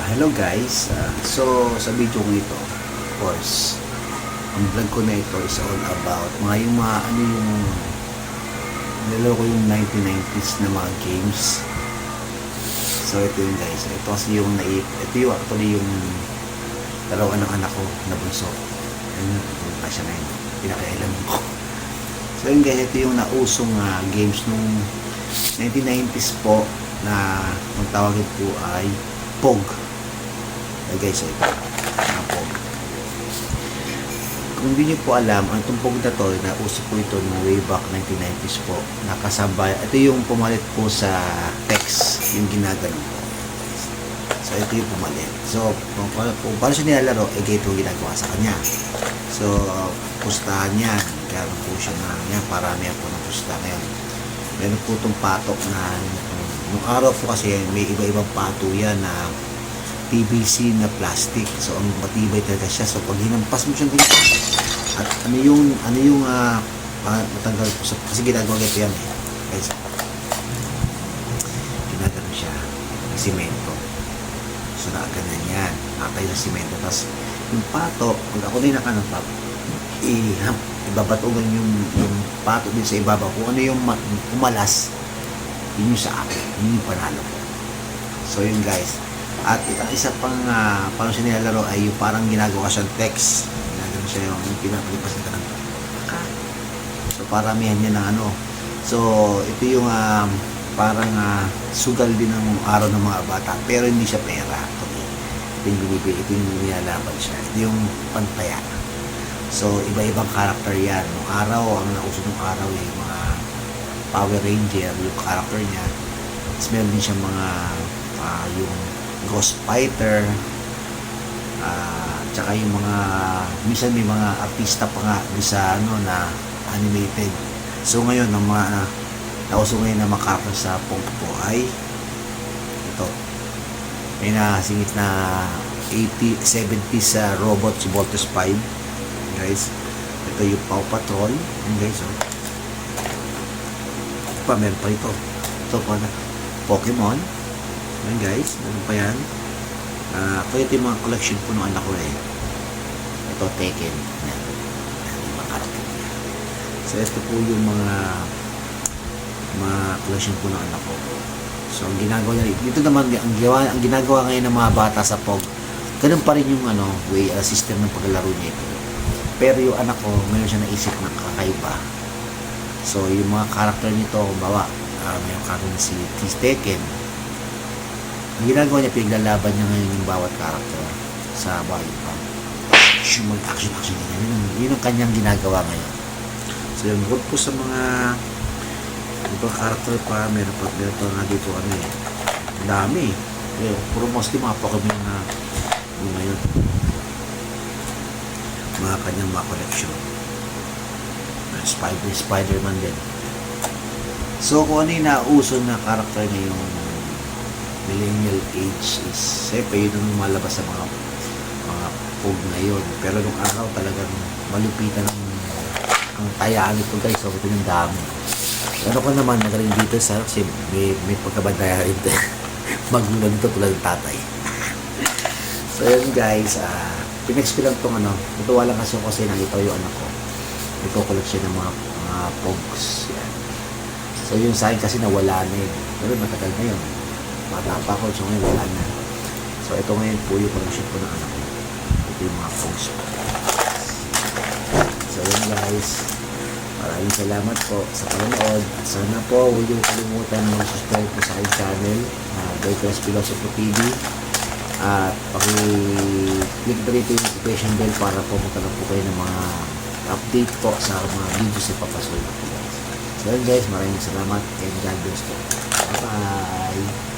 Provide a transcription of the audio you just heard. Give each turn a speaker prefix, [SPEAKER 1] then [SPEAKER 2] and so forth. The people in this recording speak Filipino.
[SPEAKER 1] Hello guys, so sa video ko ito, of course, ang vlog ko na ito is all about yung mga yung nilaro ko yung 1990s na mga games. So ito yung guys, ito kasi yung ito yung actually yung dalawa ng anak ko na bunso. Ayun yung kasya na yun, pinakailan ko. So yun guys, ito yung nausong games nung 1990s po na ang tawagin po ay POG. Guys, ito POG. Kung hindi nyo po alam, ang POG na to, nauso po ito no way back 1990s po. Nakasabay, ito yung pumalit po sa text, yung ginagano po. So ito yung pumalit. So kung paano siya nilalaro, ito ginagawa sa kanya. So pustahan yan, meron po siya na yan, parami po ng pusta ngayon. Meron po itong patok na nung araw po kasi may iba-ibang pato yan na PVC na plastic. So ang matibay talaga siya. So pag hinampas mo siyang ganito, at ano yung matanggal po kasi ginagawa ito yan guys. Ginagano siya ng simento. So nakaganan yan. Nakatay ng simento. Tapos yung pato, pag ako din nakanapap, ibabatugan yung pato din sa ibabaw. Kung ano yung umalas, yun yung sa akin. Yun yung panalo ko. So yun guys. At isa pang paano siya nilalaro ay yung parang ginagawa siyang text. Ginagawa siya yung pinapalipas ng tanong. So paramihan niya ng ano. So ito yung parang sugal din ng araw ng mga bata. Pero hindi siya pera. Ito yung binibili. Ito yung nilalaban siya. Ito yung pantaya. So iba-ibang karakter yan. Nung araw, ang nauso nung araw yung mga Power Ranger, yung character niya. Tapos meron din siyang mga yung Ghost Fighter, tsaka yung mga minsan may mga artista pa nga sa na animated. So ngayon ang mga nauso ngayon na makaka sa POG po ay ito, may nasingit na 70s robot si Voltes 5 guys. Ito yung Paw Patrol guys. Meron pa ito pa na Pokemon. Ayan guys, meron pa yan. Kaya ito yung mga collection po ng anak ko ito Tekken. Ayan, yung mga karakter niya. So ito po yung mga collection po ng anak ko. So ang ginagawa niya dito naman, ang ginagawa ngayon ng mga bata sa POG, ganun pa rin yung way system ng paglalaro niya ito. Pero yung anak ko, mayroon siya naisip na kakaiba. So yung mga karakter nito, bawa may karakter si Tekken. Ang ginagawa niya, pinaglalaban niya ngayon yung bawat karakter sa bawat action yun ang kanyang ginagawa ngayon. So yung good po sa mga ibang karakter pa, meron pa nga dito ang dami puro mostly mga Pokemon na yung ngayon mga kanyang mga collection. Spider-Man din. So kung ano yung nauso na karakter niya yung millennial age is siyempre yun yung malabas sa mga POG ngayon. Pero nung araw talagang malupitan ang tayaan ito guys. So ito yung dami. Pero ko naman magaling dito sa kasi may pagkabandaya rin magulang dito tulad ng tatay. So yun guys, pinex ko lang itong natuwa lang kasi nakita yung anak ko. Ito collection ng mga POGs. Yan. So yung sa akin kasi nawala na yun. Pero matagal na yun. Bata pa ako, so ngayon wala na. So ito ngayon po yung collection ko ng anak ko. Ito yung mga POGs. So yun guys, maraming salamat po sa panonood. At sana po huwag yung kalimutan na mag-subscribe po sa aking channel, Boycrest Philosophy TV. At paki-click na rito yung notification bell para po magkaroon po kayo ng mga update po sa mga videos na papasukin po guys. So yun guys, maraming salamat and God bless po. Bye bye!